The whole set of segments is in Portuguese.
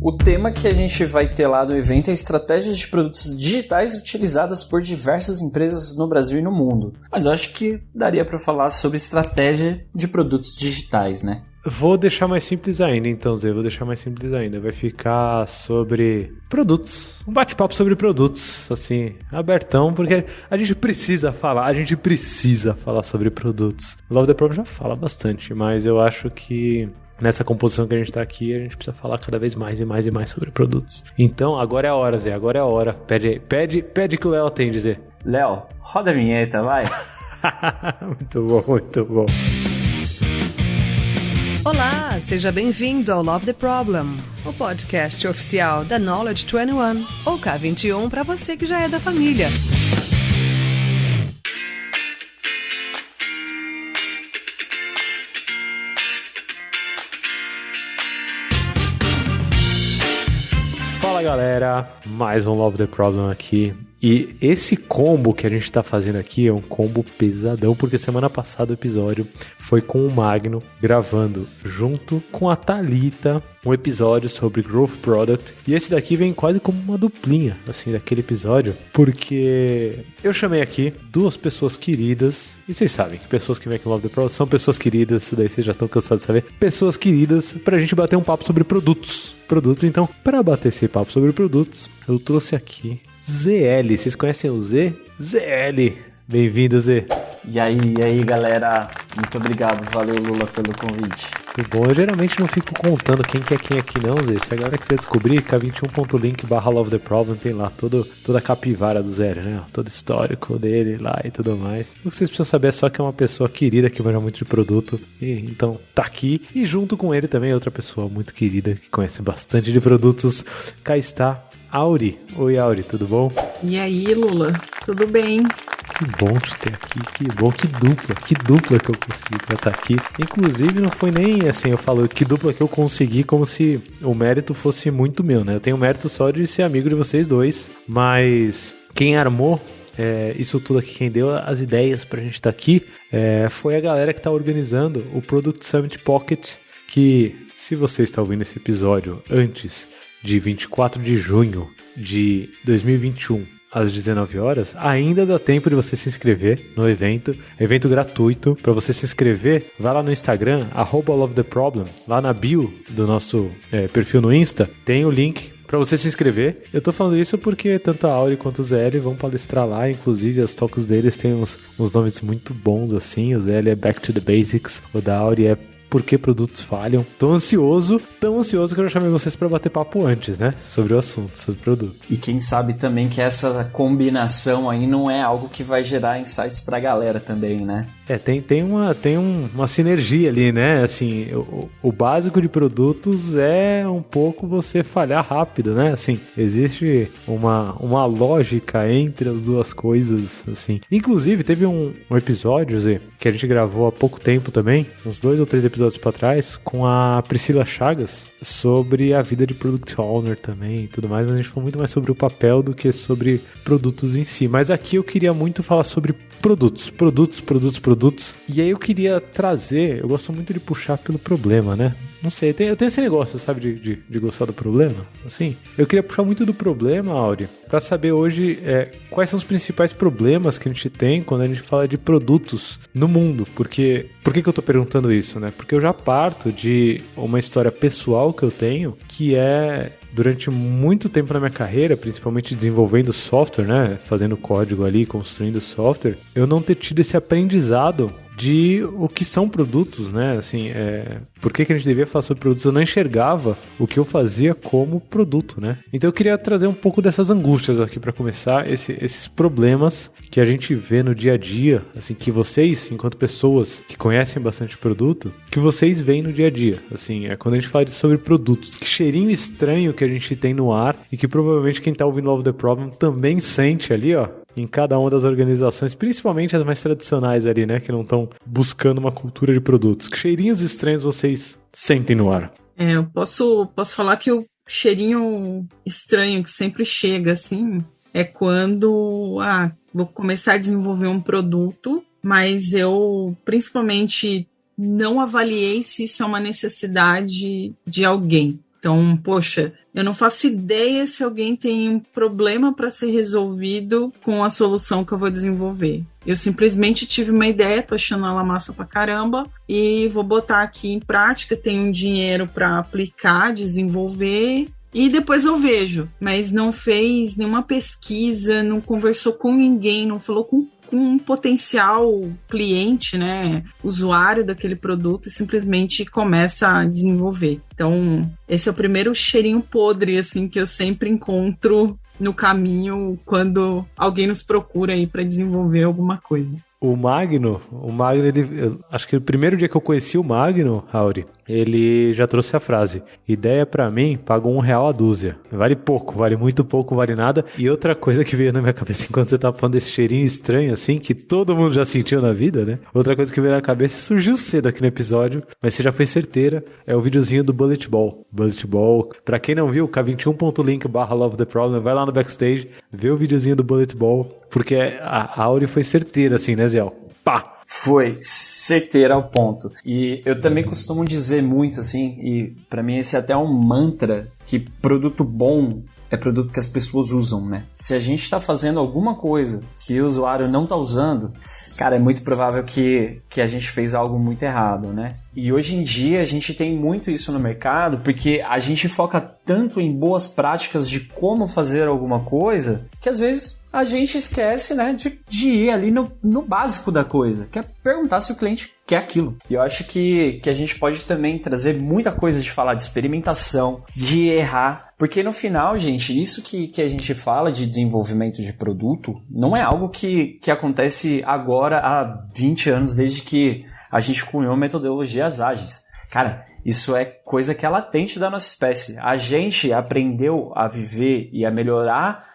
O tema que a gente vai ter lá no evento é estratégias de produtos digitais utilizadas por diversas empresas no Brasil e no mundo. Mas eu acho que daria para falar sobre estratégia de produtos digitais, né? Vou deixar mais simples ainda, então, Zé. Vou deixar mais simples ainda. Vai ficar sobre produtos. Um bate-papo sobre produtos, assim, abertão, porque a gente precisa falar sobre produtos. O Love the Problem já fala bastante, mas eu acho que nessa composição que a gente tá aqui, a gente precisa falar cada vez mais e mais e mais sobre produtos. Então, agora é a hora, Zé. Agora é a hora. Pede que o Léo atende, Zé. Léo, roda a vinheta, vai. Muito bom, muito bom. Olá, seja bem-vindo ao Love the Problem, o podcast oficial da Knowledge 21, ou K21 para você que já é da família. Fala galera, mais um Love the Problem aqui. E esse combo que a gente tá fazendo aqui é um combo pesadão, porque semana passada o episódio foi com o Magno gravando junto com a Thalita um episódio sobre Growth Product. E esse daqui vem quase como uma duplinha, assim, daquele episódio, porque eu chamei aqui duas pessoas queridas, e vocês sabem que pessoas que vêm aqui no Love the Product são pessoas queridas, isso daí vocês já estão cansados de saber, pessoas queridas pra gente bater um papo sobre produtos. Então, para bater esse papo sobre produtos, eu trouxe aqui ZL. Vocês conhecem o Z? ZL. Bem-vindo, Z. E aí, galera. Muito obrigado. Valeu, Lula, pelo convite. Muito bom. Eu geralmente não fico contando quem que é quem aqui não, Zé. Se a galera quiser descobrir, k21.link/Love the Problem tem lá toda a capivara do Zé, né? Todo histórico dele lá e tudo mais. O que vocês precisam saber é só que é uma pessoa querida que manja muito de produto. E então tá aqui. E junto com ele também é outra pessoa muito querida que conhece bastante de produtos. Cá está Auri. Oi, Auri, tudo bom? E aí, Lula? Tudo bem? Que bom te ter aqui, que bom, que dupla que eu consegui pra estar aqui. Inclusive, não foi nem assim, eu falo que dupla que eu consegui como se o mérito fosse muito meu, né? Eu tenho mérito só de ser amigo de vocês dois, mas quem armou isso tudo aqui, quem deu as ideias pra gente estar aqui, foi a galera que tá organizando o Product Summit Pocket, que se você está ouvindo esse episódio antes de 24 de junho de 2021, às 19 horas, ainda dá tempo de você se inscrever no evento gratuito. Para você se inscrever, vai lá no Instagram, @LoveTheProblem, lá na bio do nosso perfil no Insta, tem o link para você se inscrever. Eu tô falando isso porque tanto a Auri quanto o ZL vão palestrar lá, inclusive as talks deles têm uns nomes muito bons assim, o ZL é Back to the Basics, o da Auri é Por que produtos falham. Tão ansioso que eu já chamei vocês para bater papo antes, né? Sobre o assunto, sobre o produto. E quem sabe também que essa combinação aí não é algo que vai gerar insights pra galera também, né? Tem uma sinergia ali, né? Assim, o básico de produtos é um pouco você falhar rápido, né? Assim, existe uma lógica entre as duas coisas, assim. Inclusive, teve um episódio, Zé, que a gente gravou há pouco tempo também, uns 2 ou 3 episódios pra trás, com a Priscila Chagas, sobre a vida de Product Owner também e tudo mais, mas a gente falou muito mais sobre o papel do que sobre produtos em si. Mas aqui eu queria muito falar sobre produtos. E aí eu queria trazer, eu gosto muito de puxar pelo problema, né? Não sei, eu tenho esse negócio, sabe, de gostar do problema, assim. Eu queria puxar muito do problema, Auri, pra saber hoje quais são os principais problemas que a gente tem quando a gente fala de produtos no mundo. Porque, por que eu tô perguntando isso, né? Porque eu já parto de uma história pessoal que eu tenho, que é durante muito tempo na minha carreira, principalmente desenvolvendo software, né? Fazendo código ali, construindo software, eu não ter tido esse aprendizado de o que são produtos, né? Assim, por que a gente devia falar sobre produtos? Eu não enxergava o que eu fazia como produto, né? Então eu queria trazer um pouco dessas angústias aqui para começar, esses problemas que a gente vê no dia a dia, assim, que vocês, enquanto pessoas que conhecem bastante produto, que vocês veem no dia a dia, assim, quando a gente fala sobre produtos, que cheirinho estranho que a gente tem no ar e que provavelmente quem tá ouvindo Love the Problem também sente ali, ó, em cada uma das organizações, principalmente as mais tradicionais ali, né, que não estão buscando uma cultura de produtos. Que cheirinhos estranhos vocês sentem no ar? Eu posso falar que o cheirinho estranho que sempre chega, assim, é quando, vou começar a desenvolver um produto, mas eu, principalmente, não avaliei se isso é uma necessidade de alguém. Então, poxa, eu não faço ideia se alguém tem um problema para ser resolvido com a solução que eu vou desenvolver. Eu simplesmente tive uma ideia, tô achando ela massa pra caramba e vou botar aqui em prática, tenho um dinheiro para aplicar, desenvolver e depois eu vejo. Mas não fez nenhuma pesquisa, não conversou com ninguém, não falou com um potencial cliente, né, usuário daquele produto e simplesmente começa a desenvolver. Então, esse é o primeiro cheirinho podre, assim, que eu sempre encontro no caminho quando alguém nos procura aí para desenvolver alguma coisa. O Magno, acho que o primeiro dia que eu conheci o Magno, Auri, ele já trouxe a frase: ideia pra mim, pagou R$1 a dúzia. Vale pouco, vale muito pouco, vale nada. E outra coisa que veio na minha cabeça enquanto você tava falando desse cheirinho estranho assim, que todo mundo já sentiu na vida, né? Outra coisa que veio na cabeça e surgiu cedo aqui no episódio, mas você já foi certeira, é o videozinho do Bullet Ball. Bullet Ball, pra quem não viu, k21.link/Love the Problem, vai lá no backstage, vê o videozinho do Bullet Ball. Porque a Auri foi certeira, assim, né, Zé? Pá! Foi certeira ao ponto. E eu também costumo dizer muito, assim, e pra mim esse é até um mantra, que produto bom é produto que as pessoas usam, né? Se a gente tá fazendo alguma coisa que o usuário não tá usando, cara, é muito provável que a gente fez algo muito errado, né? E hoje em dia a gente tem muito isso no mercado porque a gente foca tanto em boas práticas de como fazer alguma coisa que às vezes a gente esquece, né, de ir ali no básico da coisa, que é perguntar se o cliente quer aquilo. E eu acho que a gente pode também trazer muita coisa de falar de experimentação, de errar, porque no final, gente, isso que a gente fala de desenvolvimento de produto não é algo que acontece agora há 20 anos, desde que a gente cunhou metodologias ágeis. Cara, isso é coisa que é latente da nossa espécie. A gente aprendeu a viver e a melhorar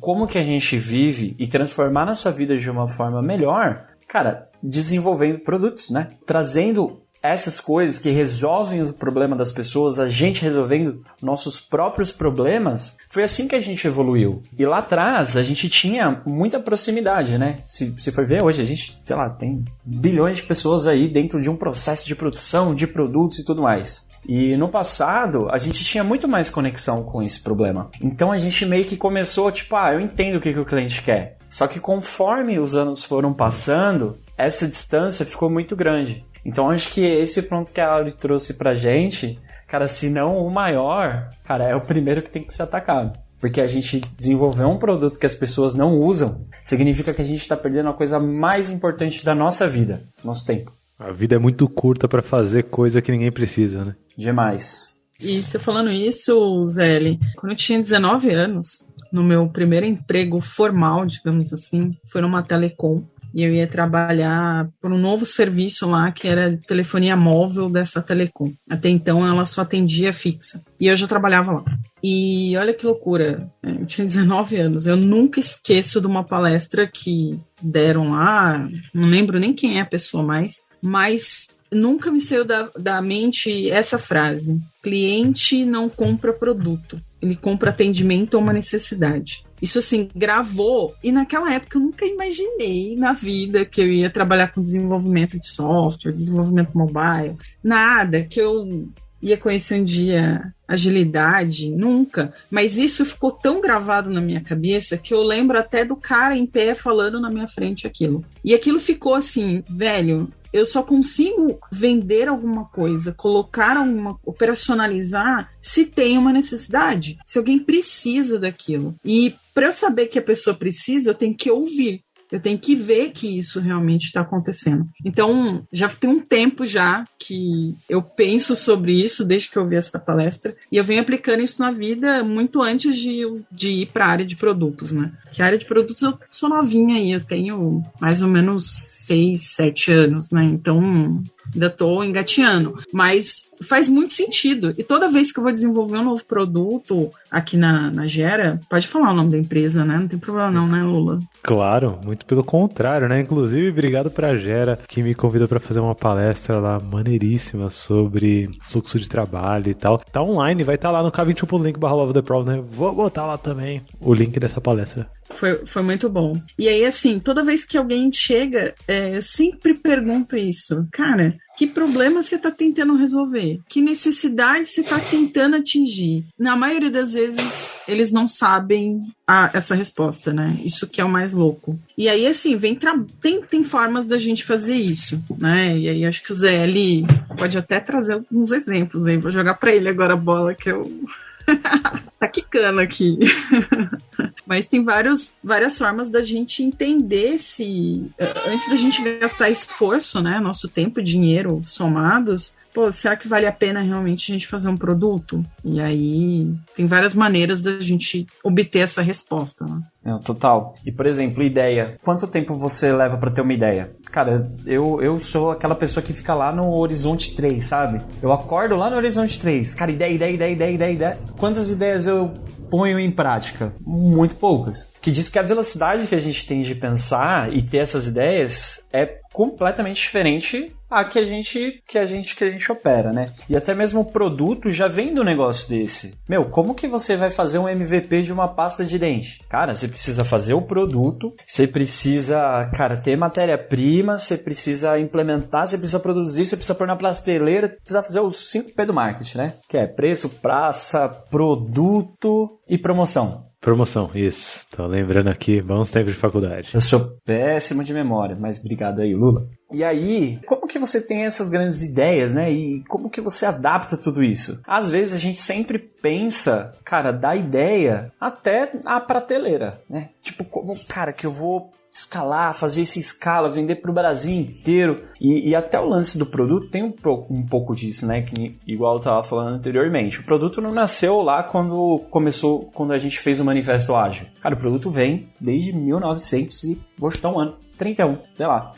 como que a gente vive e transformar a nossa vida de uma forma melhor, cara, desenvolvendo produtos, né? Trazendo essas coisas que resolvem o problema das pessoas, a gente resolvendo nossos próprios problemas, foi assim que a gente evoluiu. E lá atrás, a gente tinha muita proximidade, né? Se for ver, hoje a gente, sei lá, tem bilhões de pessoas aí dentro de um processo de produção de produtos e tudo mais. E no passado, a gente tinha muito mais conexão com esse problema. Então a gente meio que começou, tipo, eu entendo o que o cliente quer. Só que conforme os anos foram passando, essa distância ficou muito grande. Então acho que esse ponto que a Auri trouxe pra gente, cara, se não o maior, cara, é o primeiro que tem que ser atacado. Porque a gente desenvolveu um produto que as pessoas não usam, significa que a gente está perdendo a coisa mais importante da nossa vida, nosso tempo. A vida é muito curta pra fazer coisa que ninguém precisa, né? Demais. E você falando isso, Zé, quando eu tinha 19 anos, no meu primeiro emprego formal, digamos assim, foi numa telecom. E eu ia trabalhar por um novo serviço lá, que era telefonia móvel dessa telecom. Até então, ela só atendia fixa. E eu já trabalhava lá. E olha que loucura, eu tinha 19 anos. Eu nunca esqueço de uma palestra que deram lá, não lembro nem quem é a pessoa mais, mas nunca me saiu da mente essa frase: cliente não compra produto, ele compra atendimento a uma necessidade. Isso, assim, gravou. E naquela época eu nunca imaginei na vida que eu ia trabalhar com desenvolvimento de software, desenvolvimento mobile. Nada, que eu ia conhecer um dia agilidade, nunca. Mas isso ficou tão gravado na minha cabeça que eu lembro até do cara em pé falando na minha frente aquilo. E aquilo ficou assim, velho, eu só consigo vender alguma coisa, operacionalizar se tem uma necessidade, se alguém precisa daquilo. E para eu saber que a pessoa precisa, eu tenho que ouvir. Eu tenho que ver que isso realmente está acontecendo. Então, já tem um tempo já que eu penso sobre isso, desde que eu vi essa palestra, e eu venho aplicando isso na vida muito antes de ir para a área de produtos, né? Que a área de produtos eu sou novinha aí, eu tenho mais ou menos 6, 7 anos, né? Então, ainda estou engateando. Mas faz muito sentido. E toda vez que eu vou desenvolver um novo produto aqui na Gera, pode falar o nome da empresa, né? Não tem problema não, né, Lula? Claro, muito pelo contrário, né? Inclusive, obrigado pra Gera, que me convidou pra fazer uma palestra lá maneiríssima sobre fluxo de trabalho e tal. Tá online, vai estar lá no k21.link/Love the Problem, né? Vou botar lá também o link dessa palestra. Foi muito bom. E aí, assim, toda vez que alguém chega, eu sempre pergunto isso. Cara, que problema você está tentando resolver? Que necessidade você está tentando atingir? Na maioria das vezes, eles não sabem essa resposta, né? Isso que é o mais louco. E aí, assim, tem formas da gente fazer isso, né? E aí, acho que o Zé ali pode até trazer alguns exemplos aí. Vou jogar para ele agora a bola que eu... tá quicando aqui. Mas tem várias formas da gente entender se... Antes da gente gastar esforço, né? Nosso tempo e dinheiro somados... Pô, será que vale a pena realmente a gente fazer um produto? E aí tem várias maneiras da gente obter essa resposta, né? Total. E, por exemplo, ideia. Quanto tempo você leva pra ter uma ideia? Cara, eu sou aquela pessoa que fica lá no horizonte 3, sabe? Eu acordo lá no horizonte 3. Cara, ideia. Quantas ideias eu ponho em prática? Muito poucas. Que diz que a velocidade que a gente tem de pensar e ter essas ideias é completamente diferente a que a gente opera, né? E até mesmo o produto já vem do negócio desse. Como que você vai fazer um MVP de uma pasta de dente? Cara, você precisa fazer o produto, você precisa, cara, ter matéria-prima, você precisa implementar, você precisa produzir, você precisa pôr na prateleira, precisa fazer os 5P do marketing, né? Que é preço, praça, produto e promoção. Promoção, isso. Tô lembrando aqui, bons tempos de faculdade. Eu sou péssimo de memória, mas obrigado aí, Lula. E aí, como que você tem essas grandes ideias, né? E como que você adapta tudo isso? Às vezes a gente sempre pensa, cara, da ideia até a prateleira, né? Tipo, como, cara, que eu vou escalar, fazer essa escala, vender para o Brasil inteiro. E até o lance do produto tem um pouco disso, né? Que, igual eu estava falando anteriormente. O produto não nasceu lá quando a gente fez o Manifesto Ágil. Cara, o produto vem desde 1900 e vou chutar um ano. 31, sei lá.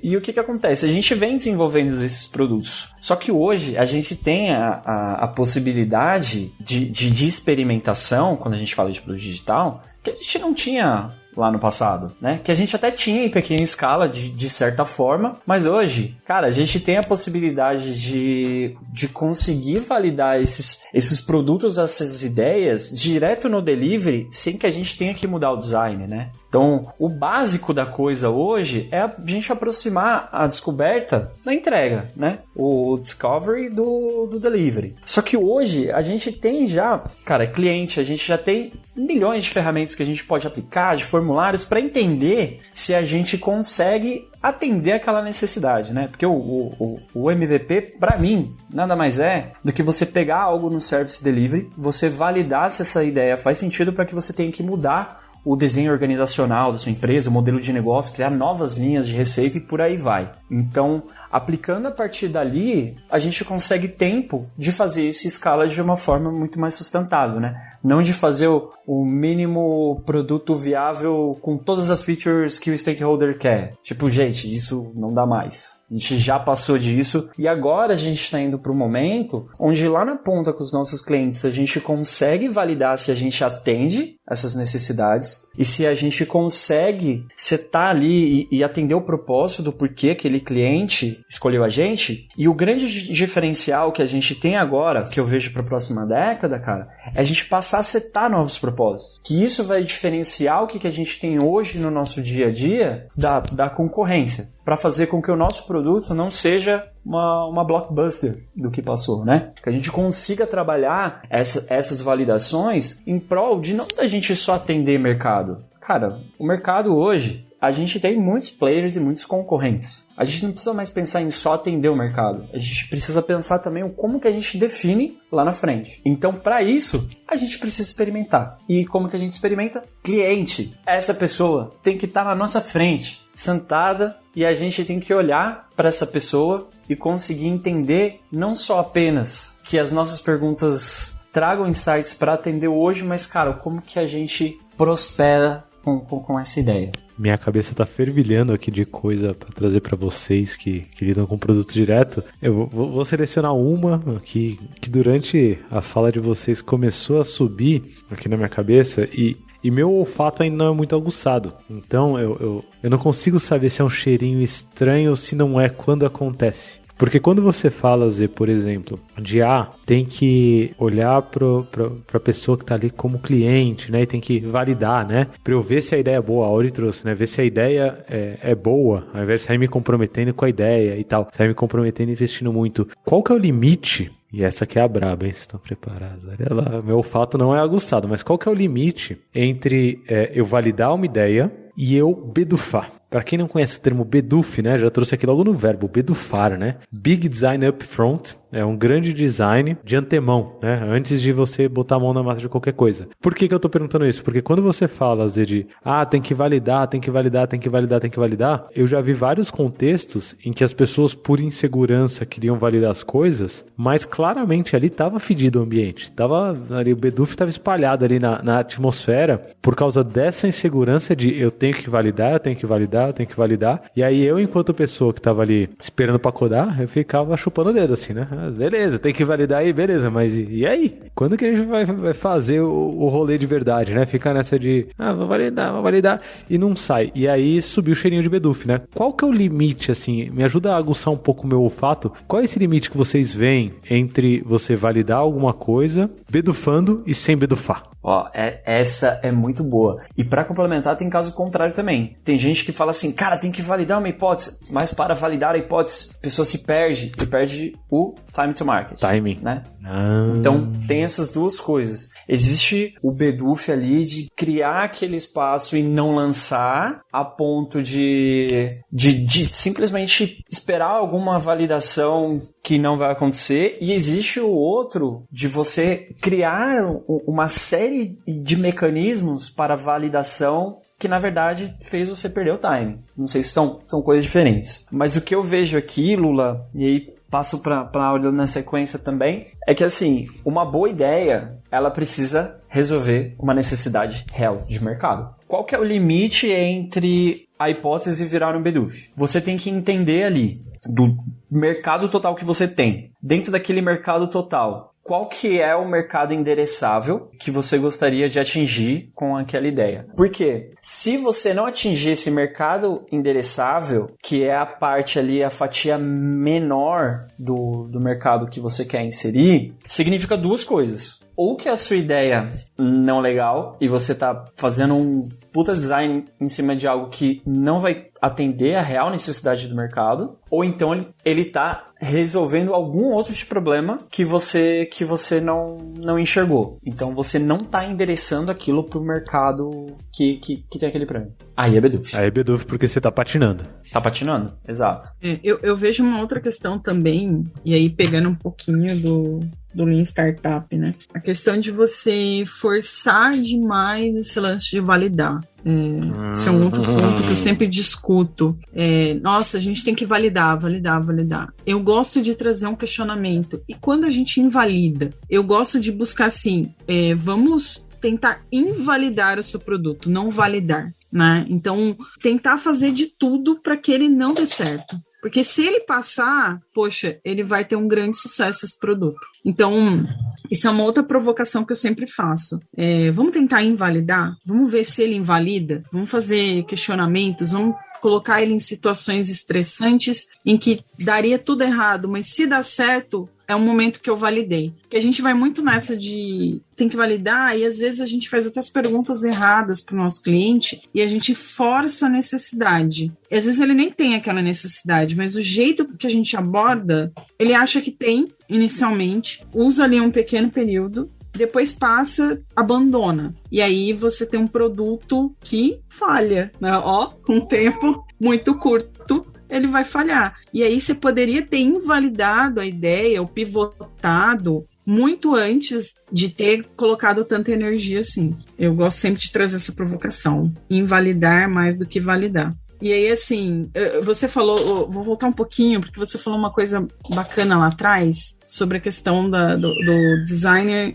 E o que acontece? A gente vem desenvolvendo esses produtos. Só que hoje a gente tem a possibilidade de experimentação, quando a gente fala de produto digital, que a gente não tinha lá no passado, né? Que a gente até tinha em pequena escala, de certa forma, mas hoje, cara, a gente tem a possibilidade de conseguir validar esses produtos, essas ideias, direto no delivery, sem que a gente tenha que mudar o design, né? Então, o básico da coisa hoje é a gente aproximar a descoberta da entrega, né? O discovery do delivery. Só que hoje a gente tem já, cara, cliente, a gente já tem milhões de ferramentas que a gente pode aplicar, de formulários, para entender se a gente consegue atender aquela necessidade, né? Porque o MVP, para mim, nada mais é do que você pegar algo no service delivery, você validar se essa ideia faz sentido para que você tenha que mudar o desenho organizacional da sua empresa, o modelo de negócio, criar novas linhas de receita e por aí vai. Então, aplicando a partir dali, a gente consegue tempo de fazer isso em escala de uma forma muito mais sustentável, né? Não de fazer o mínimo produto viável com todas as features que o stakeholder quer. Tipo, gente, isso não dá mais. A gente já passou disso e agora a gente está indo para um momento onde lá na ponta com os nossos clientes a gente consegue validar se a gente atende essas necessidades e se a gente consegue setar ali e atender o propósito do porquê aquele cliente escolheu a gente. E o grande diferencial que a gente tem agora, que eu vejo para a próxima década, cara, é a gente passar a setar novos propósitos. Que isso vai diferenciar o que a gente tem hoje no nosso dia a dia da concorrência, para fazer com que o nosso produto não seja uma blockbuster do que passou, né? Que a gente consiga trabalhar essas validações em prol de não da gente só atender mercado. Cara, o mercado hoje, a gente tem muitos players e muitos concorrentes. A gente não precisa mais pensar em só atender o mercado. A gente precisa pensar também em como que a gente define lá na frente. Então, para isso, a gente precisa experimentar. E como que a gente experimenta? Cliente. Essa pessoa tem que estar na nossa frente, sentada, e a gente tem que olhar para essa pessoa e conseguir entender não só apenas que as nossas perguntas tragam insights para atender hoje, mas, cara, como que a gente prospera com essa ideia. Minha cabeça tá fervilhando aqui de coisa para trazer para vocês que lidam com produto direto. Eu vou selecionar uma aqui que durante a fala de vocês começou a subir aqui na minha cabeça e meu olfato ainda não é muito aguçado. Então eu não consigo saber se é um cheirinho estranho ou se não é quando acontece. Porque quando você fala, Zé, por exemplo, de tem que olhar pra pessoa que tá ali como cliente, né? E tem que validar, né? Pra eu ver se a ideia é boa, a Ori trouxe, né? Ver se a ideia é boa, ao invés de sair me comprometendo com a ideia e tal, sair me comprometendo e investindo muito. Qual que é o limite? E essa aqui é a braba, hein? Vocês estão preparados? Olha lá, meu olfato não é aguçado, mas qual que é o limite entre eu validar uma ideia e eu bedufar? Para quem não conhece o termo beduf, né? Já trouxe aqui logo no verbo, bedufar, né? Big design up front. É um grande design de antemão, né? Antes de você botar a mão na massa de qualquer coisa. Por que eu tô perguntando isso? Porque quando você fala, Zé, de tem que validar, eu já vi vários contextos em que as pessoas, por insegurança, queriam validar as coisas, mas claramente ali tava fedido o ambiente. O beduf tava espalhado ali na atmosfera por causa dessa insegurança de eu tenho que validar. E aí eu, enquanto pessoa que tava ali esperando pra codar, eu ficava chupando o dedo assim, né? Beleza, tem que validar aí, beleza, mas e aí? Quando que a gente vai fazer o rolê de verdade, né? Ficar nessa de, vou validar, e não sai. E aí subiu o cheirinho de beduf, né? Qual que é o limite, assim? Me ajuda a aguçar um pouco o meu olfato. Qual é esse limite que vocês veem entre você validar alguma coisa, bedufando e sem bedufar? Essa é muito boa. E pra complementar, tem caso contrário também. Tem gente que fala assim, cara, tem que validar uma hipótese, mas para validar a hipótese, a pessoa se perde e perde o time to market. Timing. Né? Então, tem essas duas coisas. Existe o beduf ali de criar aquele espaço e não lançar a ponto de simplesmente esperar alguma validação que não vai acontecer. E existe o outro de você criar uma série de mecanismos para validação que na verdade fez você perder o time. Não sei se são coisas diferentes. Mas o que eu vejo aqui, Lula, e aí passo para olhando na sequência também, é que assim, uma boa ideia, ela precisa resolver uma necessidade real de mercado. Qual que é o limite entre a hipótese e virar um beduf? Você tem que entender ali do mercado total que você tem. Dentro daquele mercado total, qual que é o mercado endereçável que você gostaria de atingir com aquela ideia? Porque se você não atingir esse mercado endereçável, que é a parte ali, a fatia menor do mercado que você quer inserir, significa duas coisas. Ou que a sua ideia não é legal e você tá fazendo um puta design em cima de algo que não vai atender a real necessidade do mercado, ou então ele tá resolvendo algum outro tipo de problema que você não enxergou. Então você não tá endereçando aquilo pro mercado que tem aquele prêmio. Aí é beduf. Aí é beduf porque você tá patinando. Tá patinando, exato. Eu vejo uma outra questão também, e aí pegando um pouquinho do Lean Startup, né? A questão de você forçar demais esse lance de validar. Esse é um outro ponto que eu sempre discuto. Nossa, a gente tem que validar. Eu gosto de trazer um questionamento. E quando a gente invalida? Eu gosto de buscar assim, vamos tentar invalidar o seu produto, não validar, né? Então, tentar fazer de tudo para que ele não dê certo. Porque se ele passar, poxa, ele vai ter um grande sucesso esse produto. Então, isso é uma outra provocação que eu sempre faço. Vamos tentar invalidar? Vamos ver se ele invalida? Vamos fazer questionamentos? Vamos colocar ele em situações estressantes em que daria tudo errado, mas se dá certo, é um momento que eu validei. Porque a gente vai muito nessa de tem que validar e às vezes a gente faz até as perguntas erradas para o nosso cliente e a gente força a necessidade. E às vezes ele nem tem aquela necessidade, mas o jeito que a gente aborda, ele acha que tem inicialmente, usa ali um pequeno período, depois passa, abandona. E aí você tem um produto que falha, né? Com um tempo muito curto, ele vai falhar. E aí você poderia ter invalidado a ideia, ou pivotado, muito antes de ter colocado tanta energia assim. Eu gosto sempre de trazer essa provocação. Invalidar mais do que validar. E aí, assim, você falou, vou voltar um pouquinho, porque você falou uma coisa bacana lá atrás, sobre a questão do designer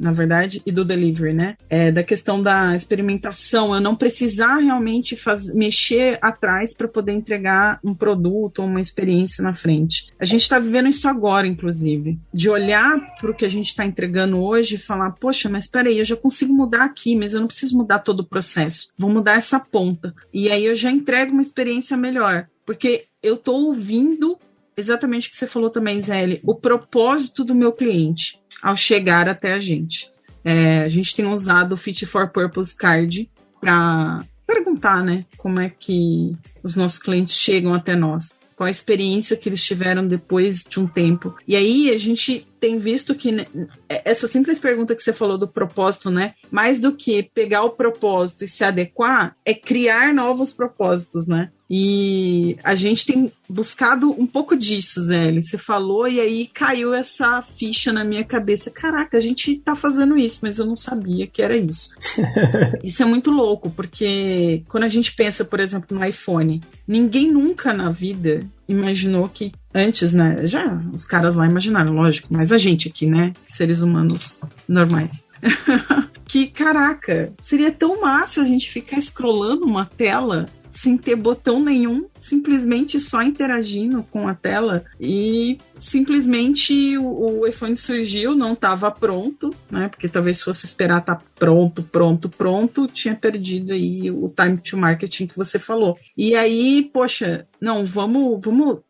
na verdade, e do delivery, né? Da questão da experimentação, eu não precisar realmente mexer atrás para poder entregar um produto ou uma experiência na frente. A gente está vivendo isso agora, inclusive, de olhar para o que a gente está entregando hoje e falar, poxa, mas peraí, eu já consigo mudar aqui, mas eu não preciso mudar todo o processo, vou mudar essa ponta. E aí eu já entrego uma experiência melhor, porque eu estou ouvindo exatamente o que você falou também, Zé, o propósito do meu cliente ao chegar até a gente. A gente tem usado o Fit for Purpose Card para perguntar, né, como é que os nossos clientes chegam até nós. Qual a experiência que eles tiveram depois de um tempo. E aí a gente tem visto que, né, essa simples pergunta que você falou do propósito, né? Mais do que pegar o propósito e se adequar, é criar novos propósitos, né? E a gente tem buscado um pouco disso, Zé. Você falou e aí caiu essa ficha na minha cabeça. Caraca, a gente tá fazendo isso, mas eu não sabia que era isso. Isso é muito louco, porque quando a gente pensa, por exemplo, no iPhone, ninguém nunca na vida imaginou que antes, né, já os caras lá imaginaram, lógico, mas a gente aqui, né, seres humanos normais, que, caraca, seria tão massa a gente ficar scrollando uma tela sem ter botão nenhum, simplesmente só interagindo com a tela, e simplesmente o iPhone surgiu, não estava pronto, né? Porque talvez se fosse esperar tá pronto, tinha perdido aí o time to marketing que você falou. E aí, poxa, não, vamos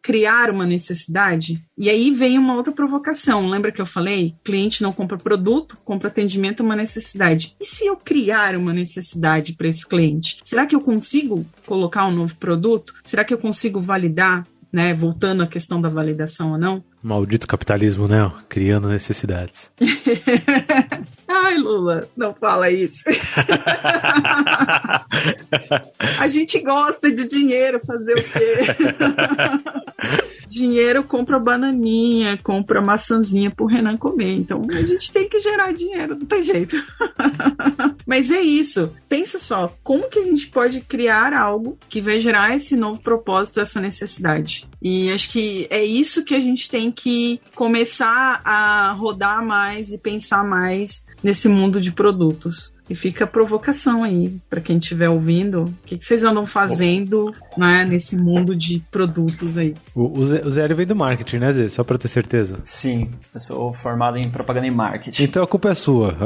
criar uma necessidade? E aí vem uma outra provocação. Lembra que eu falei? Cliente não compra produto, compra atendimento, é uma necessidade. E se eu criar uma necessidade para esse cliente? Será que eu consigo colocar um novo produto? Será que eu consigo validar, né? Voltando à questão da validação ou não? Maldito capitalismo, né? Criando necessidades. Ai, Lula, não fala isso. A gente gosta de dinheiro, fazer o quê? Dinheiro compra bananinha, compra maçãzinha pro Renan comer. Então a gente tem que gerar dinheiro, não tem jeito. Mas é isso. Pensa só, como que a gente pode criar algo que vai gerar esse novo propósito, essa necessidade? E acho que é isso que a gente tem que começar a rodar mais e pensar mais nesse mundo de produtos. E fica a provocação aí, para quem estiver ouvindo, o que vocês andam fazendo, né, nesse mundo de produtos aí? O Zé vem do marketing, né, Zé? Só para ter certeza. Sim, eu sou formado em propaganda e marketing. Então a culpa é sua,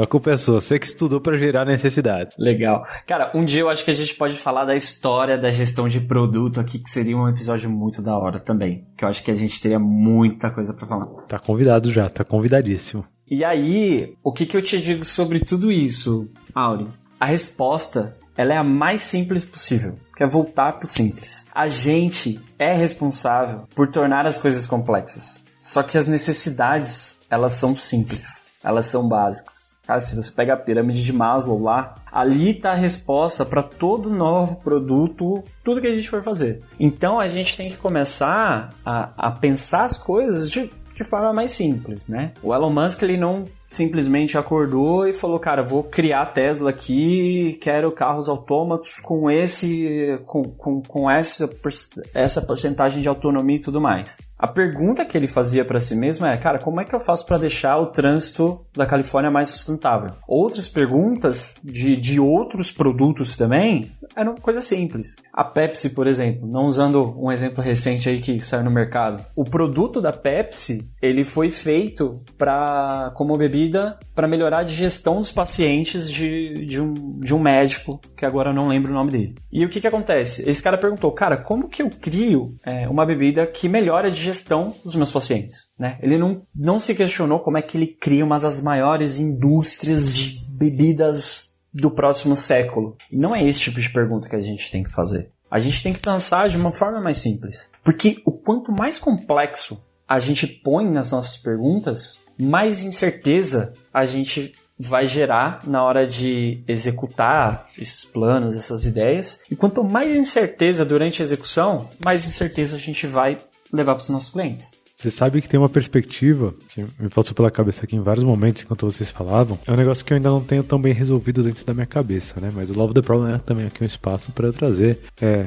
Você que estudou para gerar necessidade. Legal. Cara, um dia eu acho que a gente pode falar da história da gestão de produto aqui, que seria um episódio muito da hora também. Que eu acho que a gente teria muita coisa para falar. Tá convidado já, tá convidadíssimo. E aí, o que eu te digo sobre tudo isso, Auri? A resposta, ela é a mais simples possível, que é voltar pro simples. A gente é responsável por tornar as coisas complexas. Só que as necessidades, elas são simples, elas são básicas. Cara, se você pega a pirâmide de Maslow lá, ali tá a resposta para todo novo produto, tudo que a gente for fazer. Então a gente tem que começar a pensar as coisas de forma mais simples, né? O Elon Musk, ele não simplesmente acordou e falou, cara, vou criar a Tesla aqui, quero carros autômatos com essa porcentagem de autonomia e tudo mais. A pergunta que ele fazia para si mesmo é, cara, como é que eu faço para deixar o trânsito da Califórnia mais sustentável? Outras perguntas de outros produtos também eram coisa simples. A Pepsi, por exemplo, não usando um exemplo recente aí que saiu no mercado, o produto da Pepsi, ele foi feito como bebida para melhorar a digestão dos pacientes de um médico, que agora eu não lembro o nome dele. E o que acontece? Esse cara perguntou, cara, como que eu crio uma bebida que melhora a digestão dos meus pacientes? Né? Ele não se questionou como é que ele cria uma das maiores indústrias de bebidas do próximo século. E não é esse tipo de pergunta que a gente tem que fazer. A gente tem que pensar de uma forma mais simples. Porque o quanto mais complexo a gente põe nas nossas perguntas, mais incerteza a gente vai gerar na hora de executar esses planos, essas ideias. E quanto mais incerteza durante a execução, mais incerteza a gente vai levar para os nossos clientes. Você sabe que tem uma perspectiva que me passou pela cabeça aqui em vários momentos enquanto vocês falavam. É um negócio que eu ainda não tenho tão bem resolvido dentro da minha cabeça, né? Mas o Love the Problem é também aqui um espaço para eu trazer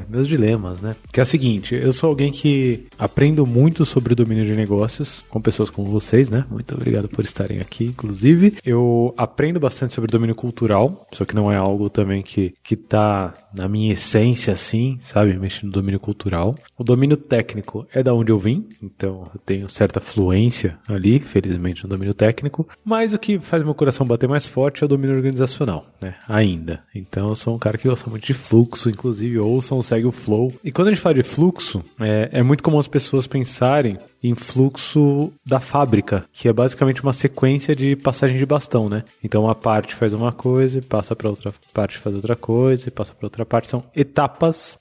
meus dilemas, né? Que é o seguinte, eu sou alguém que aprendo muito sobre o domínio de negócios com pessoas como vocês, né? Muito obrigado por estarem aqui, inclusive. Eu aprendo bastante sobre domínio cultural, só que não é algo também que tá na minha essência, assim, sabe? Mexer no domínio cultural. O domínio técnico é da onde eu vim, então eu Eu tenho certa fluência ali, felizmente, no domínio técnico, mas o que faz meu coração bater mais forte é o domínio organizacional, né? Ainda. Então eu sou um cara que gosta muito de fluxo, inclusive ouçam, segue o flow. E quando a gente fala de fluxo, é muito comum as pessoas pensarem em fluxo da fábrica, que é basicamente uma sequência de passagem de bastão, né? Então uma parte faz uma coisa, passa para outra parte faz outra coisa, e passa para outra parte. São etapas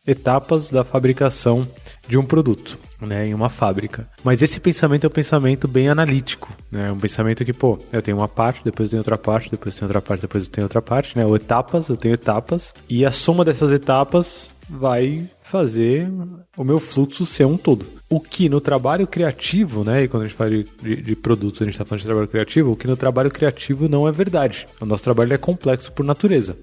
da fabricação de um produto, né, em uma fábrica. Mas esse pensamento é um pensamento bem analítico, né? É um pensamento que, eu tenho uma parte, depois eu tenho outra parte, depois eu tenho outra parte, depois eu tenho outra parte, né? Ou etapas, eu tenho etapas, e a soma dessas etapas vai fazer o meu fluxo ser um todo. O que no trabalho criativo, né, e quando a gente fala de produtos, a gente está falando de trabalho criativo, o que no trabalho criativo não é verdade. O nosso trabalho é complexo por natureza.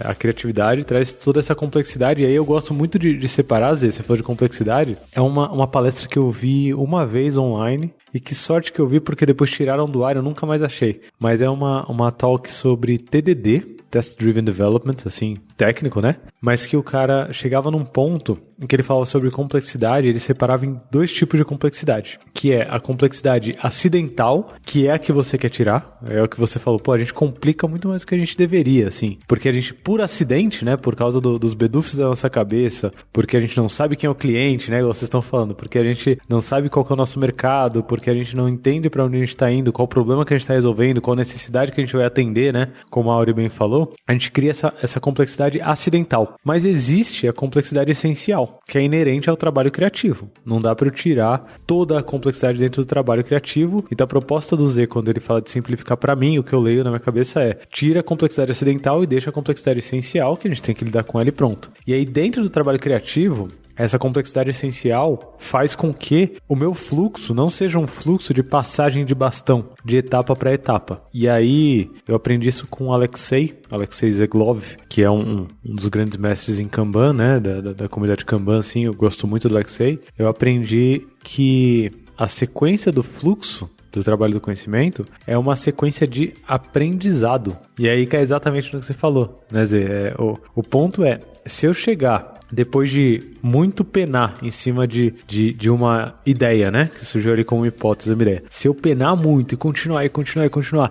A criatividade traz toda essa complexidade, e aí eu gosto muito de separar, às vezes, você falou de complexidade, é uma palestra que eu vi uma vez online, e que sorte que eu vi, porque depois tiraram do ar, eu nunca mais achei. Mas é uma talk sobre TDD, Test Driven Development, assim, técnico, né? Mas que o cara chegava num ponto em que ele falava sobre complexidade, ele separava em 2 tipos de complexidade, que é a complexidade acidental, que é a que você quer tirar, é o que você falou, a gente complica muito mais do que a gente deveria, assim, porque a gente, por acidente, né, por causa dos bedufs da nossa cabeça, porque a gente não sabe quem é o cliente, né, igual vocês estão falando, porque a gente não sabe qual que é o nosso mercado, porque a gente não entende para onde a gente está indo, qual o problema que a gente está resolvendo, qual a necessidade que a gente vai atender, né, como a Auri bem falou, a gente cria essa complexidade acidental, mas existe a complexidade essencial, que é inerente ao trabalho criativo. Não dá para eu tirar toda a complexidade dentro do trabalho criativo. Então a proposta do Z, quando ele fala de simplificar, para mim, o que eu leio na minha cabeça é: tira a complexidade acidental e deixa a complexidade essencial, que a gente tem que lidar com ela e pronto. E aí dentro do trabalho criativo, essa complexidade essencial faz com que o meu fluxo não seja um fluxo de passagem de bastão, de etapa para etapa. E aí, eu aprendi isso com o Alexei Zeglov, que é um dos grandes mestres em Kanban, né, da comunidade Kanban, assim, eu gosto muito do Alexei. Eu aprendi que a sequência do fluxo do trabalho do conhecimento é uma sequência de aprendizado. E aí cai exatamente no que você falou, né, Zé? O ponto é, se eu chegar depois de muito penar em cima de uma ideia, né, que surgiu ali como hipótese, uma ideia, se eu penar muito e continuar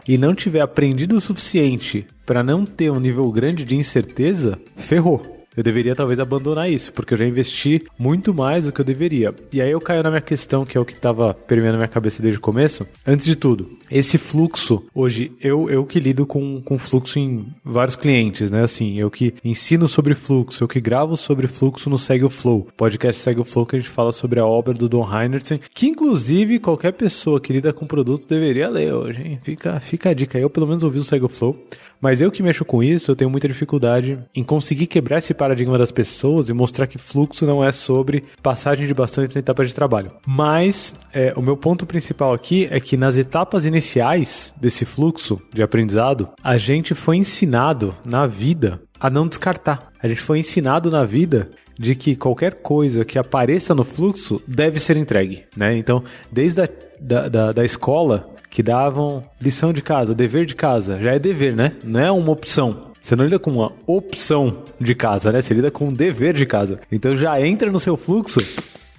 e não tiver aprendido o suficiente para não ter um nível grande de incerteza, ferrou. Eu deveria talvez abandonar isso, porque eu já investi muito mais do que eu deveria. E aí eu caio na minha questão, que é o que estava permeando a minha cabeça desde o começo. Antes de tudo, esse fluxo, hoje, eu que lido com fluxo em vários clientes, né? Assim, eu que ensino sobre fluxo, eu que gravo sobre fluxo no Segue o Flow. Podcast Segue o Flow, que a gente fala sobre a obra do Don Heinertsen, que inclusive qualquer pessoa que lida com produtos deveria ler hoje, hein? Fica a dica aí, eu pelo menos ouvi o Segue o Flow. Mas eu que mexo com isso, eu tenho muita dificuldade em conseguir quebrar esse paradigma das pessoas e mostrar que fluxo não é sobre passagem de bastão entre etapas de trabalho. Mas o meu ponto principal aqui é que nas etapas iniciais desse fluxo de aprendizado, a gente foi ensinado na vida a não descartar. A gente foi ensinado na vida de que qualquer coisa que apareça no fluxo deve ser entregue, né? Então, desde da escola, que davam lição de casa, dever de casa, já é dever, né? Não é uma opção. Você não lida com uma opção de casa, né? Você lida com um dever de casa. Então já entra no seu fluxo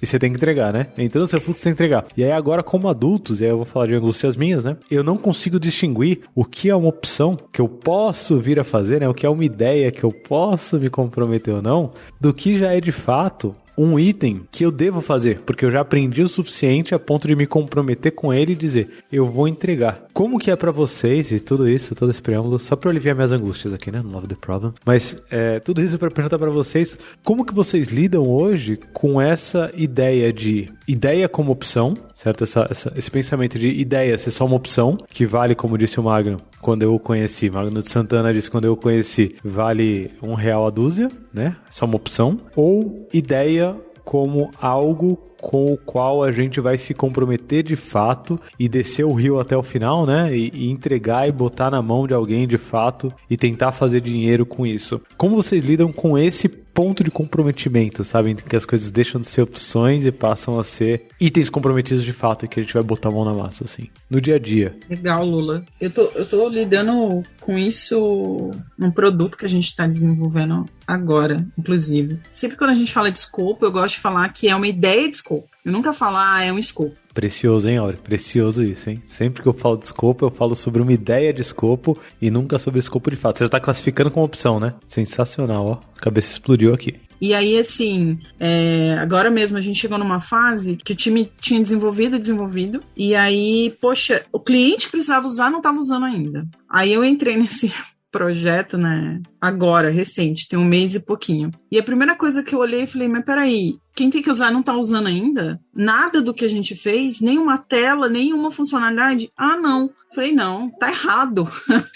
e você tem que entregar, né? Entrando no seu fluxo, você tem que entregar. E aí agora, como adultos, e aí eu vou falar de angústias minhas, né? Eu não consigo distinguir o que é uma opção que eu posso vir a fazer, né? O que é uma ideia que eu posso me comprometer ou não, do que já é de fato um item que eu devo fazer, porque eu já aprendi o suficiente a ponto de me comprometer com ele e dizer, eu vou entregar. Como que é pra vocês, e tudo isso, todo esse preâmbulo, só pra aliviar minhas angústias aqui, né, no Love the Problem, mas tudo isso pra perguntar pra vocês, como que vocês lidam hoje com essa ideia de ideia como opção, certo? Esse pensamento de ideia ser só uma opção, que vale, como disse o Magno, quando eu o conheci, Magno de Santana disse, quando eu o conheci, vale R$1 a dúzia, né? Só uma opção. Ou ideia como algo com o qual a gente vai se comprometer de fato e descer o rio até o final, né? E entregar e botar na mão de alguém de fato e tentar fazer dinheiro com isso. Como vocês lidam com esse ponto de comprometimento, sabe? Que as coisas deixam de ser opções e passam a ser itens comprometidos de fato e que a gente vai botar a mão na massa, assim, no dia a dia. Legal, Lula. Eu tô lidando com isso num produto que a gente tá desenvolvendo agora, inclusive. Sempre quando a gente fala de escopo, eu gosto de falar que é uma ideia de escopo escopo. Eu nunca falo, é um escopo. Precioso, hein, Áureo? Precioso isso, hein? Sempre que eu falo de escopo, eu falo sobre uma ideia de escopo e nunca sobre escopo de fato. Você já tá classificando como opção, né? Sensacional, ó. A cabeça explodiu aqui. E aí, assim, agora mesmo a gente chegou numa fase que o time tinha desenvolvido, e aí, poxa, o cliente precisava usar, não estava usando ainda. Aí eu entrei nesse projeto, né, agora, recente, tem 1 mês e pouquinho. E a primeira coisa que eu olhei e falei, mas peraí, quem tem que usar não tá usando ainda? Nada do que a gente fez, nenhuma tela, nenhuma funcionalidade? Não. Falei, não, tá errado.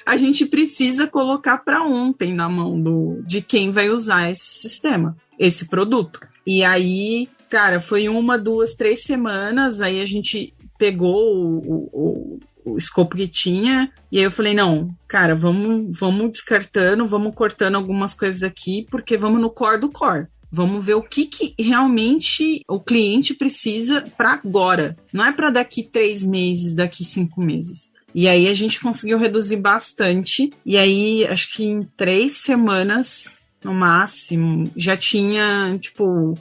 A gente precisa colocar para ontem na mão de quem vai usar esse sistema, esse produto. E aí, cara, foi 1, 2, 3 semanas, aí a gente pegou o escopo que tinha, e aí eu falei, não, cara, vamos descartando, vamos cortando algumas coisas aqui, porque vamos no core do core. Vamos ver o que realmente o cliente precisa para agora. Não é para daqui 3 meses, daqui 5 meses. E aí a gente conseguiu reduzir bastante. E aí, acho que em 3 semanas, no máximo, já tinha, tipo,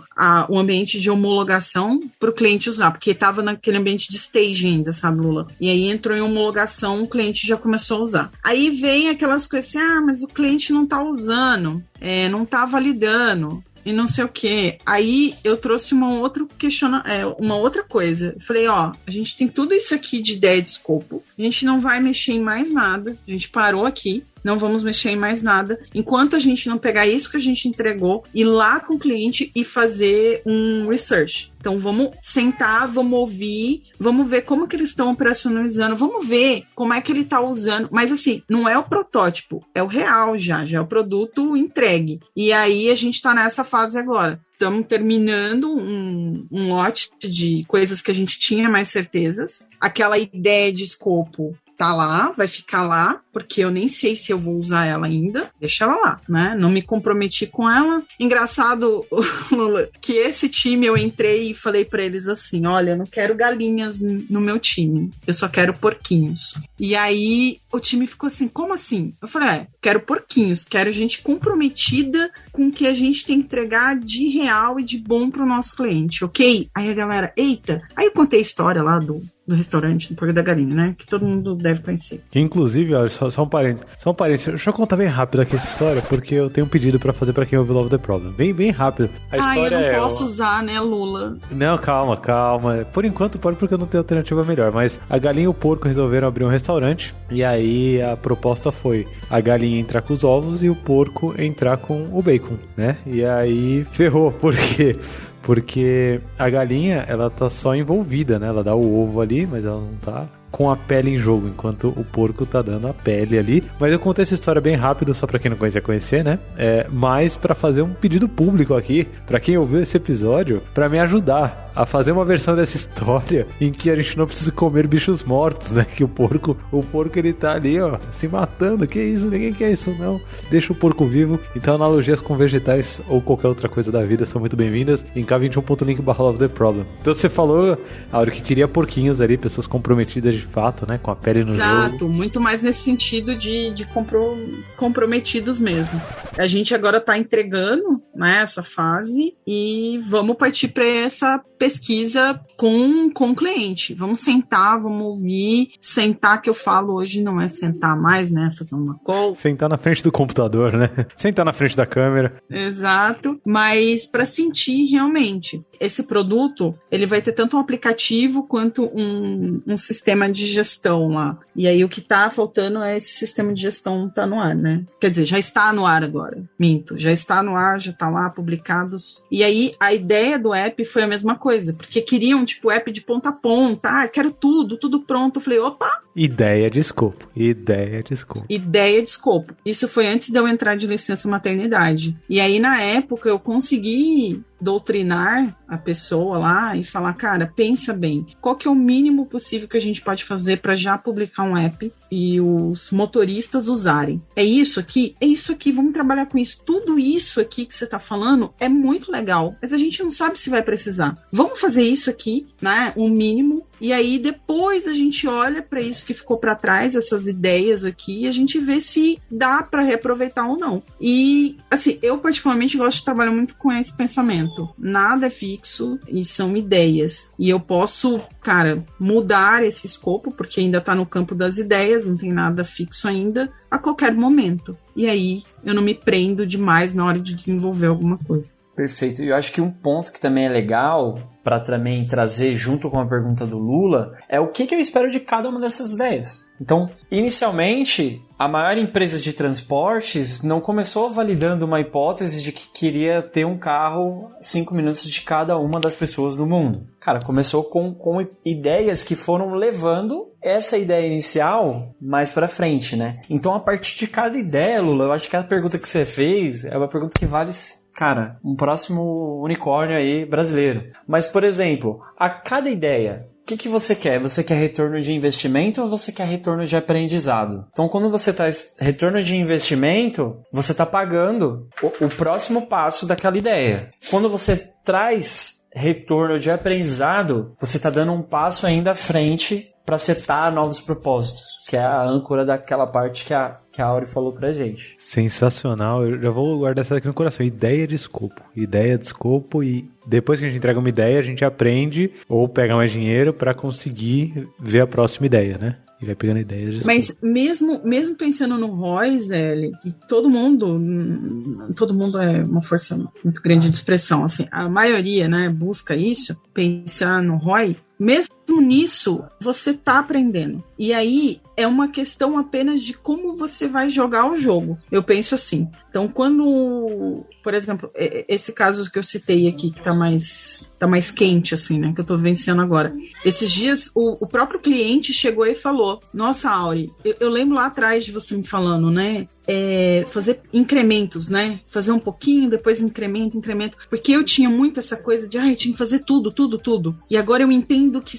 o ambiente de homologação para o cliente usar. Porque estava naquele ambiente de stage ainda, sabe, Lula? E aí entrou em homologação, o cliente já começou a usar. Aí vem aquelas coisas assim, mas o cliente não está usando, não está validando. E não sei o que. Aí eu trouxe uma outra coisa. Falei, a gente tem tudo isso aqui de ideia de escopo. A gente não vai mexer em mais nada. A gente parou aqui. Não vamos mexer em mais nada. Enquanto a gente não pegar isso que a gente entregou, ir lá com o cliente e fazer um research. Então vamos sentar, vamos ouvir, vamos ver como que eles estão operacionalizando, vamos ver como é que ele está usando. Mas assim, não é o protótipo, é o real já é o produto entregue. E aí a gente está nessa fase agora. Estamos terminando um lote de coisas que a gente tinha mais certezas. Aquela ideia de escopo tá lá, vai ficar lá, porque eu nem sei se eu vou usar ela ainda. Deixa ela lá, né? Não me comprometi com ela. Engraçado, Lula, que esse time eu entrei e falei pra eles assim, olha, eu não quero galinhas no meu time, eu só quero porquinhos. E aí o time ficou assim, como assim? Eu falei, quero porquinhos, quero gente comprometida com o que a gente tem que entregar de real e de bom pro nosso cliente, ok? Aí a galera, eita! Aí eu contei a história lá do restaurante, do Porco da Galinha, né? Que todo mundo deve conhecer. Que inclusive, olha, só um parênteses. Deixa eu contar bem rápido aqui essa história, porque eu tenho um pedido pra fazer pra quem ouve Love the Problem. Bem rápido. A história eu não posso usar, né, Lula? Não, calma. Por enquanto pode, porque eu não tenho alternativa melhor. Mas a galinha e o porco resolveram abrir um restaurante. E aí a proposta foi a galinha entrar com os ovos e o porco entrar com o bacon, né? E aí ferrou. Por quê? Porque a galinha, ela tá só envolvida, né? Ela dá o ovo ali, mas ela não tá com a pele em jogo, enquanto o porco tá dando a pele ali. Mas eu contei essa história bem rápido, só pra quem não conhecer, né? Mas pra fazer um pedido público aqui, pra quem ouviu esse episódio, pra me ajudar a fazer uma versão dessa história em que a gente não precisa comer bichos mortos, né? Que o porco ele tá ali, ó, se matando. Que isso? Ninguém quer isso, não. Deixa o porco vivo. Então analogias com vegetais ou qualquer outra coisa da vida são muito bem-vindas em k21.link/LoveTheProblem. Então você falou, Áureo, que queria porquinhos ali, pessoas comprometidas de fato, né? Com a pele no jogo. Exato, muito mais nesse sentido de comprometidos mesmo. A gente agora tá entregando, né, essa fase e vamos partir para essa pesquisa com o cliente. Vamos sentar, vamos ouvir. Sentar, que eu falo hoje, não é sentar mais, né? Fazer uma call. Sentar na frente do computador, né? Sentar na frente da câmera. Exato. Mas para sentir realmente. Esse produto, ele vai ter tanto um aplicativo quanto um sistema de gestão lá. E aí o que tá faltando é esse sistema de gestão tá no ar, né? Quer dizer, já está no ar agora. Minto. Já está no ar, já tá lá publicados. E aí a ideia do app foi a mesma coisa, porque queriam tipo app de ponta a ponta. Quero tudo pronto. Eu falei, opa! Ideia de escopo. Ideia de escopo. Isso foi antes de eu entrar de licença maternidade. E aí na época eu consegui doutrinar a pessoa lá e falar, cara, pensa bem, qual que é o mínimo possível que a gente pode fazer para já publicar um app e os motoristas usarem? É isso aqui, vamos trabalhar com isso. Tudo isso aqui que você tá falando é muito legal, mas a gente não sabe se vai precisar. Vamos fazer isso aqui, né? O mínimo E aí depois a gente olha para isso que ficou para trás, essas ideias aqui, e a gente vê se dá para reaproveitar ou não. E assim, eu particularmente gosto de trabalhar muito com esse pensamento. Nada é fixo e são ideias. E eu posso, cara, mudar esse escopo, porque ainda tá no campo das ideias, não tem nada fixo ainda, a qualquer momento. E aí eu não me prendo demais na hora de desenvolver alguma coisa. Perfeito. E eu acho que um ponto que também é legal para também trazer junto com a pergunta do Lula é o que eu espero de cada uma dessas ideias. Então, inicialmente, a maior empresa de transportes não começou validando uma hipótese de que queria ter um carro 5 minutos de cada uma das pessoas do mundo. Cara, começou com ideias que foram levando essa ideia inicial mais pra frente, né? Então, a partir de cada ideia, Lula, eu acho que a pergunta que você fez é uma pergunta que vale, cara, um próximo unicórnio aí brasileiro. Mas, por exemplo, a cada ideia, o que você quer? Você quer retorno de investimento ou você quer retorno de aprendizado? Então, quando você traz retorno de investimento, você está pagando o próximo passo daquela ideia. Quando você traz retorno de aprendizado, você está dando um passo ainda à frente para setar novos propósitos, que é a âncora daquela parte que a Auri falou pra gente. Sensacional, eu já vou guardar essa aqui no coração. Ideia de escopo, e depois que a gente entrega uma ideia, a gente aprende ou pega mais dinheiro para conseguir ver a próxima ideia, né? E vai pegando ideias de Mas mesmo pensando no ROI, Zé, e todo mundo é uma força muito grande de expressão, assim, a maioria, né, busca isso, pensar no ROI. Mesmo nisso, você tá aprendendo. E aí, é uma questão apenas de como você vai jogar o jogo. Eu penso assim. Então, quando, por exemplo, esse caso que eu citei aqui, que tá mais quente, assim, né? Que eu tô vivenciando agora. Esses dias, o próprio cliente chegou e falou: nossa, Auri, eu lembro lá atrás de você me falando, né? Fazer incrementos, né? Fazer um pouquinho, depois incremento. Porque eu tinha muito essa coisa de, eu tinha que fazer tudo. E agora eu entendo que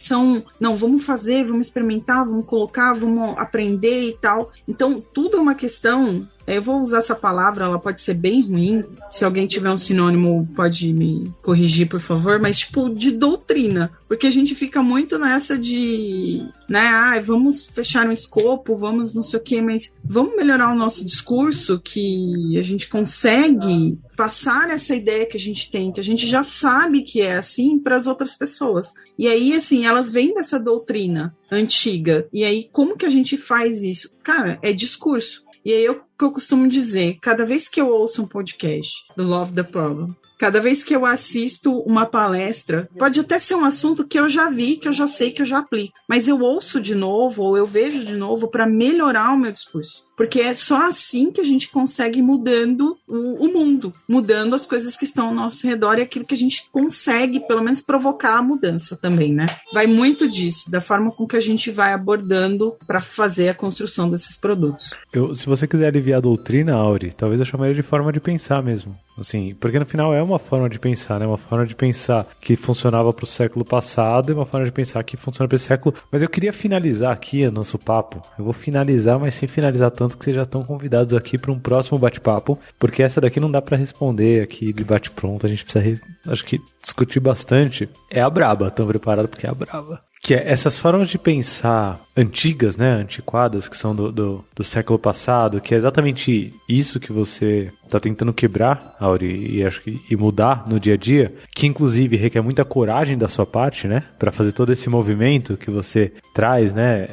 não, vamos fazer, vamos experimentar, vamos colocar, vamos aprender e tal. Então, tudo é uma questão. Eu vou usar essa palavra, ela pode ser bem ruim. Se alguém tiver um sinônimo, pode me corrigir, por favor. Mas, tipo, de doutrina. Porque a gente fica muito nessa de, né, vamos fechar um escopo, vamos não sei o quê, mas vamos melhorar o nosso discurso, que a gente consegue passar essa ideia que a gente tem, que a gente já sabe que é assim, para as outras pessoas. E aí, assim, elas vêm dessa doutrina antiga. E aí, como que a gente faz isso? Cara, é discurso. E aí, que eu costumo dizer, cada vez que eu ouço um podcast do Love the Problem, cada vez que eu assisto uma palestra, pode até ser um assunto que eu já vi, que eu já sei, que eu já aplico, mas eu ouço de novo, ou eu vejo de novo para melhorar o meu discurso. Porque é só assim que a gente consegue ir mudando o mundo, mudando as coisas que estão ao nosso redor e aquilo que a gente consegue, pelo menos, provocar a mudança também, né? Vai muito disso, da forma com que a gente vai abordando para fazer a construção desses produtos. Se você quiser aliviar a doutrina, Auri, talvez eu chamaria de forma de pensar mesmo. Assim, porque no final é uma forma de pensar, né? Uma forma de pensar que funcionava para o século passado e uma forma de pensar que funciona para esse século. Mas eu queria finalizar aqui o nosso papo. Eu vou finalizar, mas sem finalizar tanto que vocês já estão convidados aqui para um próximo bate-papo, porque essa daqui não dá para responder aqui de bate-pronto. A gente precisa, acho que, discutir bastante. É a braba. Estão preparados porque é a braba. Que é essas formas de pensar antigas, né, antiquadas, que são do século passado, que é exatamente isso que você está tentando quebrar, Auri, e acho que mudar no dia a dia, que inclusive requer muita coragem da sua parte, né, para fazer todo esse movimento que você traz, né,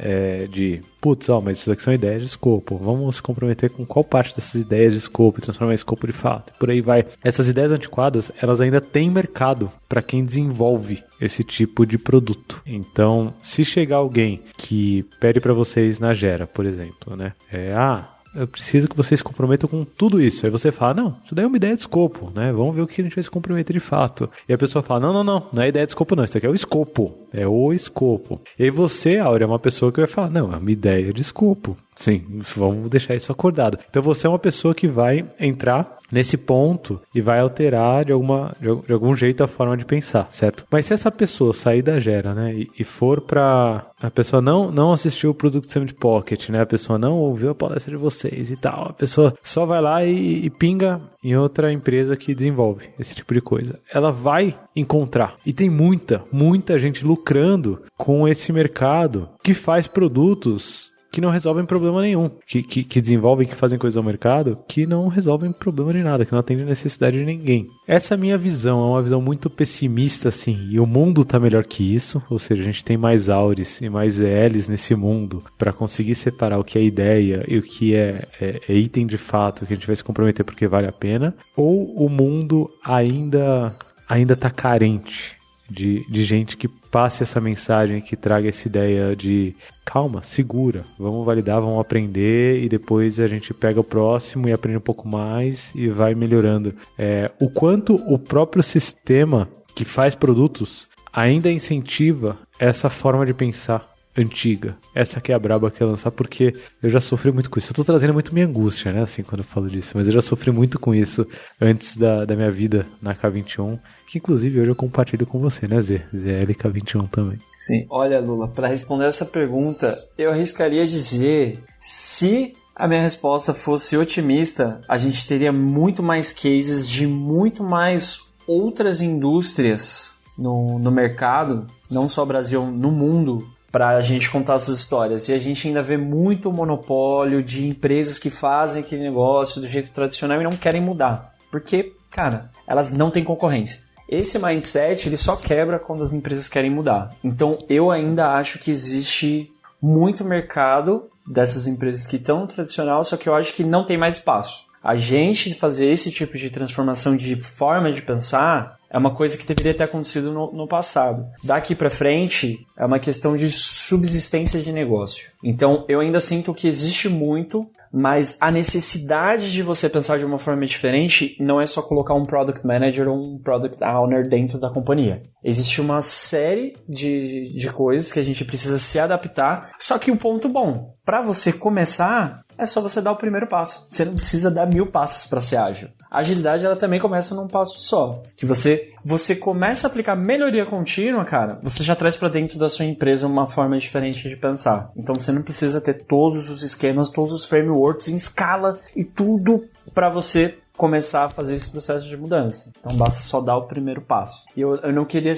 mas isso aqui são ideias de escopo, vamos se comprometer com qual parte dessas ideias de escopo e transformar em escopo de fato, por aí vai. Essas ideias antiquadas, elas ainda têm mercado para quem desenvolve esse tipo de produto. Então, se chegar alguém que pede para vocês na Gera, por exemplo, né? Eu preciso que vocês se comprometam com tudo isso. Aí você fala, não, isso daí é uma ideia de escopo, né? Vamos ver o que a gente vai se comprometer de fato. E a pessoa fala, não é ideia de escopo não, isso aqui é o escopo. É o escopo. E aí você, Áurea, é uma pessoa que vai falar, não, é uma ideia de escopo. Sim, vamos deixar isso acordado. Então você é uma pessoa que vai entrar nesse ponto e vai alterar de algum jeito a forma de pensar, certo? Mas se essa pessoa sair da Gera, né, e for pra... A pessoa não assistiu o Product Summit Pocket, né? A pessoa não ouviu a palestra de vocês e tal. A pessoa só vai lá e pinga em outra empresa que desenvolve esse tipo de coisa. Ela vai encontrar. E tem muita gente lucrando com esse mercado que faz produtos que não resolvem problema nenhum, que desenvolvem, que fazem coisa ao mercado, que não resolvem problema de nada, que não atendem necessidade de ninguém. Essa minha visão é uma visão muito pessimista, assim, e o mundo tá melhor que isso, ou seja, a gente tem mais Auris e mais ELs nesse mundo para conseguir separar o que é ideia e o que é item de fato, que a gente vai se comprometer porque vale a pena, ou o mundo ainda tá carente de gente que passe essa mensagem, que traga essa ideia de calma, segura, vamos validar, vamos aprender e depois a gente pega o próximo e aprende um pouco mais e vai melhorando. O quanto o próprio sistema que faz produtos ainda incentiva essa forma de pensar antiga. Essa que é a braba que é lançar, porque eu já sofri muito com isso. Eu tô trazendo muito minha angústia, né, assim, quando eu falo disso, mas eu já sofri muito com isso antes da minha vida na K21, que inclusive hoje eu compartilho com você, né, Zé? ZLK21 também. Sim, olha, Lula, para responder essa pergunta, eu arriscaria dizer, se a minha resposta fosse otimista, a gente teria muito mais cases de muito mais outras indústrias no mercado, não só Brasil, no mundo, para a gente contar essas histórias. E a gente ainda vê muito monopólio de empresas que fazem aquele negócio do jeito tradicional e não querem mudar. Porque, cara, elas não têm concorrência. Esse mindset, ele só quebra quando as empresas querem mudar. Então, eu ainda acho que existe muito mercado dessas empresas que estão no tradicional, só que eu acho que não tem mais espaço. A gente fazer esse tipo de transformação de forma de pensar é uma coisa que deveria ter acontecido no passado. Daqui para frente, é uma questão de subsistência de negócio. Então, eu ainda sinto que existe muito, mas a necessidade de você pensar de uma forma diferente não é só colocar um Product Manager ou um Product Owner dentro da companhia. Existe uma série de coisas que a gente precisa se adaptar, só que o ponto bom, para você começar, é só você dar o primeiro passo. Você não precisa dar 1000 passos para ser ágil. A agilidade, ela também começa num passo só. Que você começa a aplicar melhoria contínua, cara, você já traz para dentro da sua empresa uma forma diferente de pensar. Então você não precisa ter todos os esquemas, todos os frameworks em escala e tudo para você começar a fazer esse processo de mudança. Então basta só dar o primeiro passo. E eu não queria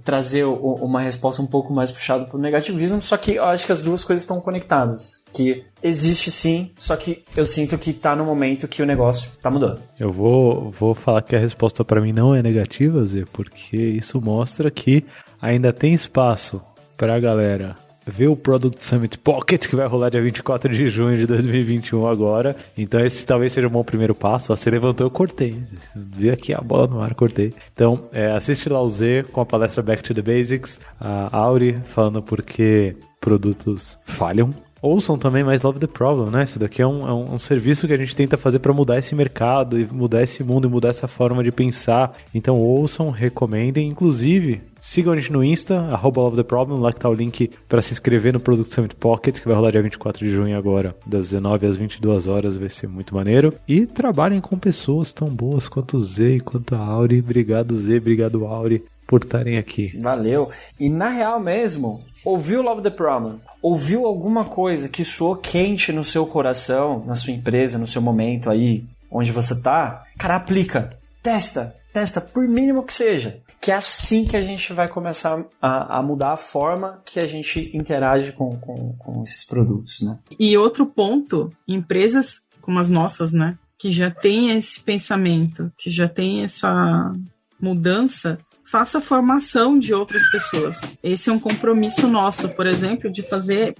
trazer uma resposta um pouco mais puxada pro negativismo, só que eu acho que as duas coisas estão conectadas. Que existe sim, só que eu sinto que tá no momento que o negócio tá mudando. Eu vou falar que a resposta para mim não é negativa, Zé, porque isso mostra que ainda tem espaço pra galera ver o Product Summit Pocket, que vai rolar dia 24 de junho de 2021 agora. Então esse talvez seja um bom primeiro passo. Você levantou, eu cortei. Vi aqui a bola no ar, cortei. Então, assiste lá o Z com a palestra Back to the Basics. A Auri falando porque produtos falham. Ouçam também mais Love the Problem, né? Isso daqui é um serviço que a gente tenta fazer para mudar esse mercado e mudar esse mundo e mudar essa forma de pensar. Então ouçam, recomendem. Inclusive, sigam a gente no Insta, @Love the Problem, lá que tá o link para se inscrever no Product Summit Pocket, que vai rolar dia 24 de junho agora, das 19 às 22 horas, vai ser muito maneiro. E trabalhem com pessoas tão boas quanto o Z e quanto a Auri. Obrigado, Z, obrigado, Auri, por estarem aqui. Valeu. E na real mesmo, ouviu Love the Problem? Ouviu alguma coisa que soou quente no seu coração, na sua empresa, no seu momento aí, onde você tá? Cara, aplica. Testa, por mínimo que seja. Que é assim que a gente vai começar a mudar a forma que a gente interage com esses produtos, né? E outro ponto, empresas como as nossas, né? Que já tem esse pensamento, que já tem essa mudança, faça formação de outras pessoas. Esse é um compromisso nosso, por exemplo, de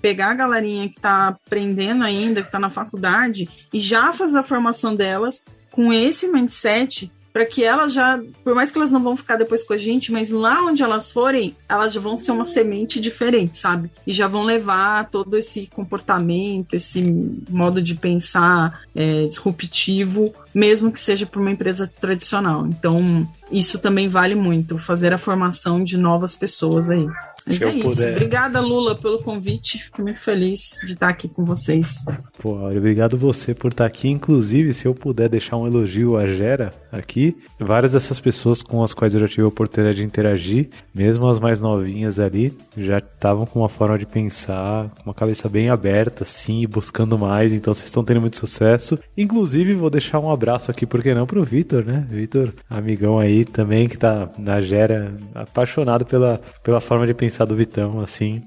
pegar a galerinha que está aprendendo ainda, que está na faculdade, e já fazer a formação delas com esse mindset, para que elas já, por mais que elas não vão ficar depois com a gente, mas lá onde elas forem, elas já vão ser uma semente diferente, sabe? E já vão levar todo esse comportamento, esse modo de pensar disruptivo, mesmo que seja para uma empresa tradicional. Então, isso também vale muito, fazer a formação de novas pessoas aí. Mas Se é eu isso. puder. Obrigada, Lula, pelo convite. Fico muito feliz de estar aqui com vocês. Pô, obrigado você por estar aqui. Inclusive, se eu puder deixar um elogio à Gera aqui, várias dessas pessoas com as quais eu já tive a oportunidade de interagir, mesmo as mais novinhas ali, já estavam com uma forma de pensar, com uma cabeça bem aberta, assim, buscando mais. Então vocês estão tendo muito sucesso. Inclusive, vou deixar um abraço aqui, por que não, pro Vitor, né? Vitor, amigão aí também, que tá na Gera, apaixonado pela forma de pensar do Vitão, assim.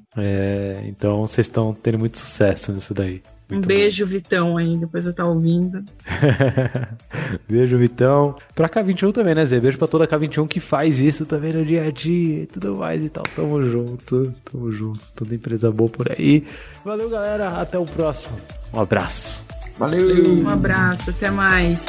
Então vocês estão tendo muito sucesso nisso daí. Muito Um beijo, Vitão, aí, depois eu estar ouvindo. Beijo, Vitão. Pra K21 também, né, Zé? Beijo pra toda a K21 que faz isso também no dia a dia e tudo mais e tal. Tamo junto. Toda empresa boa por aí. Valeu, galera. Até o próximo. Um abraço. Valeu! Um abraço, até mais.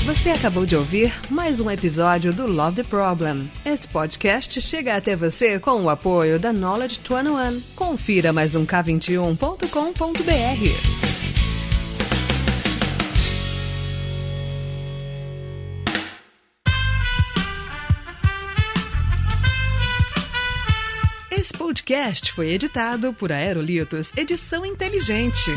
Você acabou de ouvir mais um episódio do Love the Problem. Esse podcast chega até você com o apoio da Knowledge 21. Confira mais um K21.com.br. Esse podcast foi editado por Aerolitos Edição Inteligente.